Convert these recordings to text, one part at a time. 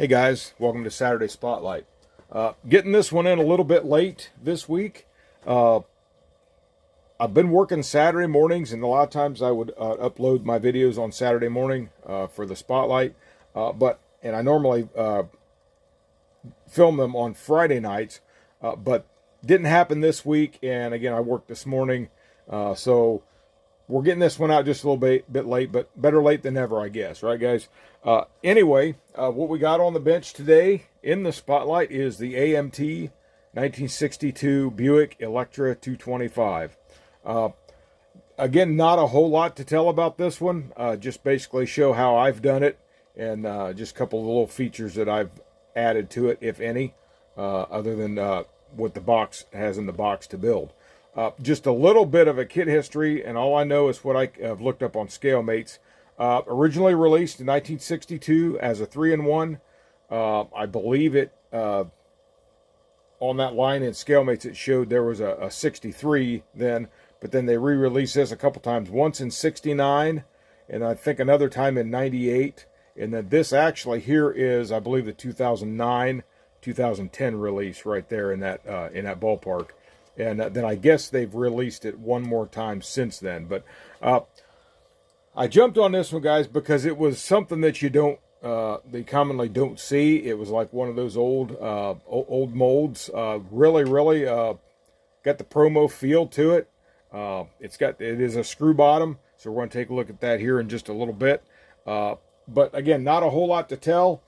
Hey guys, welcome to Saturday Spotlight. Getting this one in a little bit late this week. I've been working Saturday mornings, and a lot of times I would upload my videos on Saturday morning for the Spotlight. And I normally film them on Friday nights, but didn't happen this week. And again, I worked this morning, so we're getting this one out just a little bit late, but better late than never, I guess. Right, guys? Anyway, what we got on the bench today in the Spotlight is the AMT 1962 Buick Electra 225. Again, not a whole lot to tell about this one. Just basically show how I've done it, and just a couple of little features that I've added to it, if any, other than what the box has in the box to build. Just a little bit of a kit history, and all I know is what I've looked up on ScaleMates. Originally released in 1962 as a 3-in-1. I believe it, on that line in ScaleMates, it showed there was a 63 then, but then they re-released this a couple times. Once in 69, and I think another time in 98. And then this actually here is, I believe, the 2009, 2010 release right there in that ballpark. And then I guess they've released it one more time since then. But I jumped on this one, guys, because it was something that they commonly don't see. It was like one of those old molds. Really got the promo feel to it. It is a screw bottom, so we're going to take a look at that here in just a little bit. But again, not a whole lot to tell.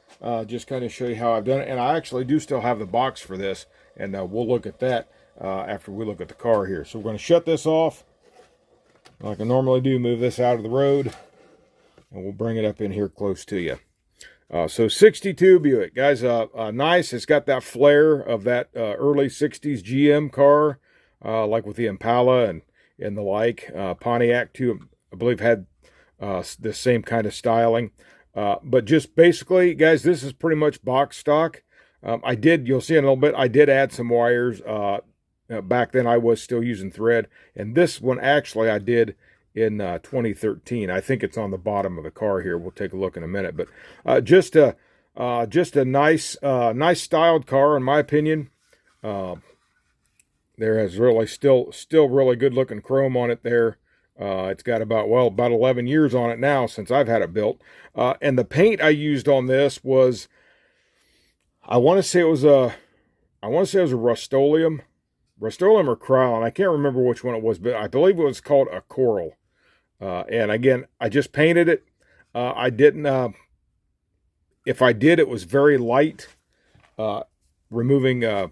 Just kind of show you how I've done it. And I actually do still have the box for this, and we'll look at that after we look at the car here. So we're going to shut this off like I normally do, move this out of the road, and we'll bring it up in here close to you. So 62 Buick, guys, nice. It's got that flair of that early 60s GM car, like with the Impala and the like. Pontiac too, I believe, had the same kind of styling. But just basically, guys, this is pretty much box stock. You'll see in a little bit, I did add some wires. Back then I was still using thread, and this one actually I did in 2013. I think it's on the bottom of the car here. We'll take a look in a minute, but just a nice styled car in my opinion. There has really still really good looking chrome on it there. It's got about 11 years on it now since I've had it built. And the paint I used on this was, I want to say it was a Rust-Oleum or Krylon. I can't remember which one it was, but I believe it was called a Coral. And again, I just painted it. I didn't, if I did, it was very light, removing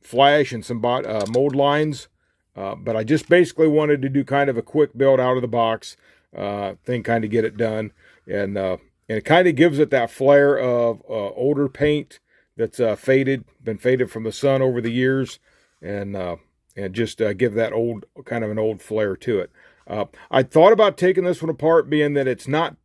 flash and some mold lines. But I just basically wanted to do kind of a quick build out of the box thing, kind of get it done. And it kind of gives it that flair of older paint that's been faded from the sun over the years, and just give that kind of an old flair to it. I thought about taking this one apart, being that it's not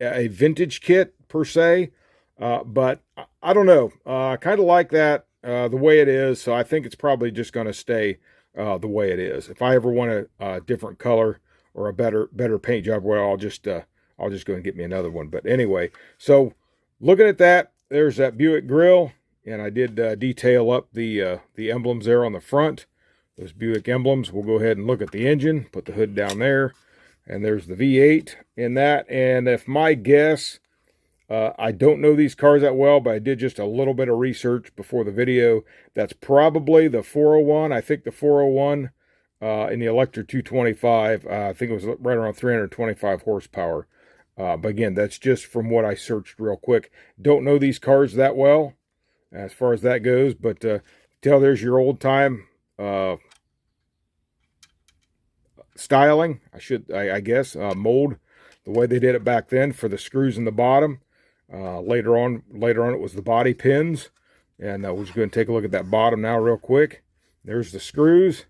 a vintage kit per se, but I don't know. I kind of like that the way it is, so I think it's probably just going to stay the way it is. If I ever want a different color or a better paint job, well, I'll just go and get me another one. But anyway, so looking at that, there's that Buick grill, and I did detail up the emblems there on the front, those Buick emblems. We'll go ahead and look at the engine, put the hood down there, and there's the V8 in that. And if my guess, I don't know these cars that well, but I did just a little bit of research before the video. That's probably the 401. I think the 401 in the Electra 225, I think it was right around 325 horsepower. But again, that's just from what I searched real quick. Don't know these cars that well as far as that goes, but there's your old time styling, I guess, mold, the way they did it back then for the screws in the bottom. Later on it was the body pins, and we're just going to take a look at that bottom now real quick. There's the screws.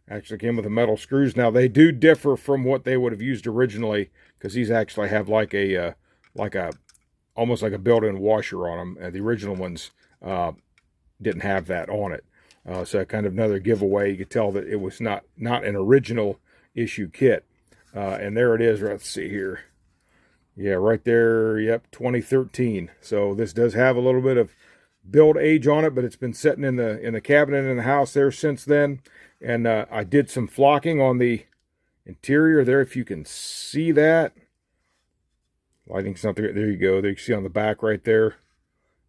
Actually came with the metal screws. Now they do differ from what they would have used originally, because these actually have like a almost like a built-in washer on them, and the original ones didn't have that on it. So kind of another giveaway. You could tell that it was not an original issue kit. And there it is. Let's see here. Yeah, right there. Yep, 2013. So this does have a little bit of build age on it, but it's been sitting in the cabinet in the house there since then. And I did some flocking on the interior there, if you can see that. Lighting's not there. There you go. There you can see on the back right there,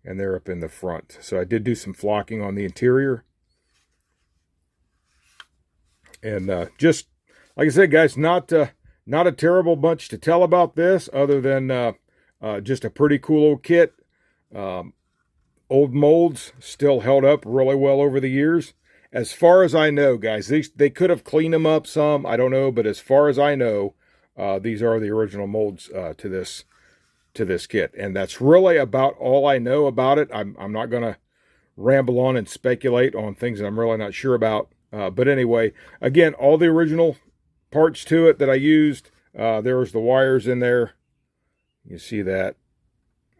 and they're up in the front. So I did do some flocking on the interior. And just like I said, guys, not a terrible bunch to tell about this, other than just a pretty cool old kit. Old molds still held up really well over the years. As far as I know, guys, they could have cleaned them up some. I don't know, but as far as I know, these are the original molds to this kit, and that's really about all I know about it. I'm not going to ramble on and speculate on things that I'm really not sure about. But anyway, again, all the original parts to it that I used. There was the wires in there. You see that?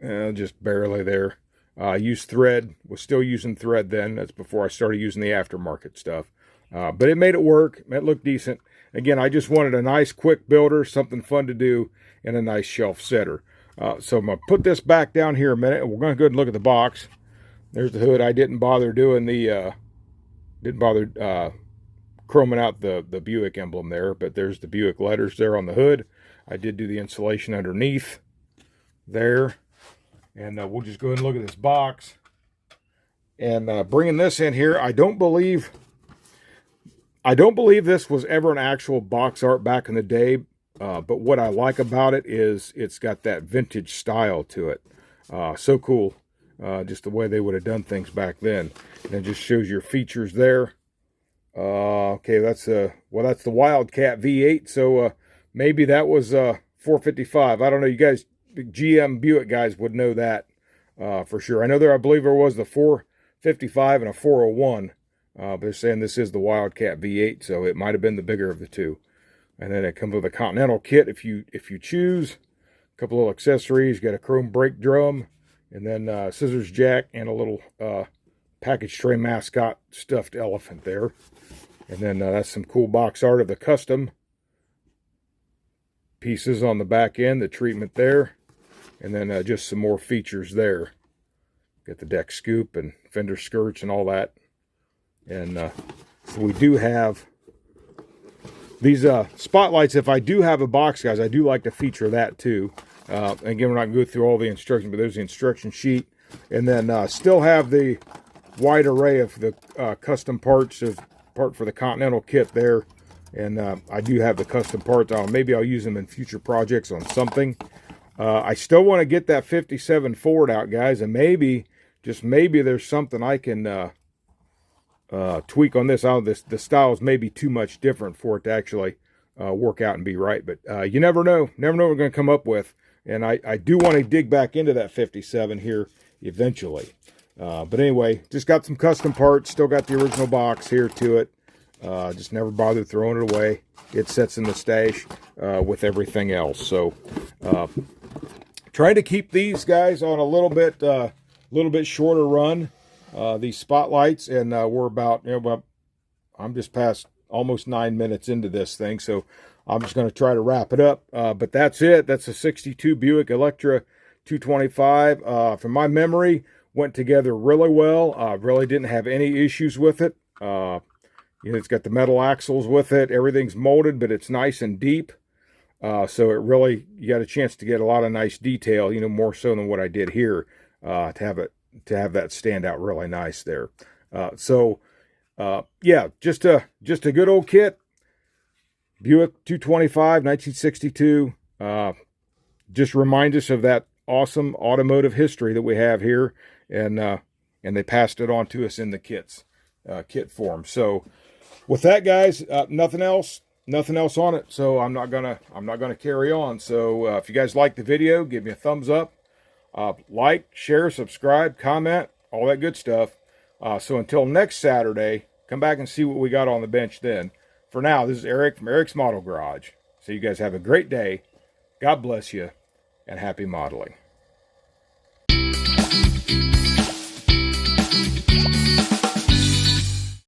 Just barely there. I used thread. Was still using thread then. That's before I started using the aftermarket stuff. But it made it work. It looked decent. Again, I just wanted a nice quick builder, something fun to do, and a nice shelf setter. So I'm going to put this back down here a minute, and we're going to go ahead and look at the box. There's the hood. I didn't bother doing the, chroming out the Buick emblem there, but there's the Buick letters there on the hood. I did do the insulation underneath there. And we'll just go ahead and look at this box. And bringing this in here, I don't believe this was ever an actual box art back in the day. But what I like about it is it's got that vintage style to it. So cool. Just the way they would have done things back then. And it just shows your features there. Okay, that's the Wildcat V8. So maybe that was 455. I don't know. You guys, GM Buick guys would know that for sure. I know I believe there was the 455 and a 401. But they're saying this is the Wildcat V8, so it might have been the bigger of the two. And then it comes with a Continental kit if you choose. A couple little accessories. You got a chrome brake drum, and then scissors jack, and a little package tray mascot stuffed elephant there. And then that's some cool box art of the custom pieces on the back end, the treatment there. And then just some more features there. Got the deck scoop and fender skirts and all that. And so we do have these spotlights. If I do have a box, guys, I do like to feature that too. Again, we're not going to go through all the instructions, but there's the instruction sheet. And then still have the wide array of the custom parts for the Continental kit there. And I do have the custom parts on. Maybe I'll use them in future projects on something. I still want to get that 57 Ford out, guys, and maybe, just maybe, there's something I can tweak on this. The styles may be too much different for it to actually work out and be right. But you never know. Never know what we're going to come up with. And I do want to dig back into that 57 here eventually. But anyway, just got some custom parts. Still got the original box here to it. Just never bothered throwing it away. It sits in the stash with everything else. So try to keep these guys on a little bit shorter run. These spotlights, and we're about, I'm just past almost 9 minutes into this thing, so I'm just going to try to wrap it up. But that's it. That's a 62 Buick Electra 225. From my memory, went together really well. Really didn't have any issues with it. It's got the metal axles with it. Everything's molded, but it's nice and deep. So it really, you got a chance to get a lot of nice detail, more so than what I did here, to have that stand out really nice there. Yeah, just a good old kit. Buick 225, 1962. Just remind us of that awesome automotive history that we have here, and they passed it on to us in the kit form. So with that, guys, nothing else on it. So I'm not gonna carry on. So if you guys like the video, give me a thumbs up. Like, share, subscribe, comment, all that good stuff. So until next Saturday, come back and see what we got on the bench then. For now, this is Eric from Eric's Model Garage. So you guys have a great day. God bless you, and happy modeling.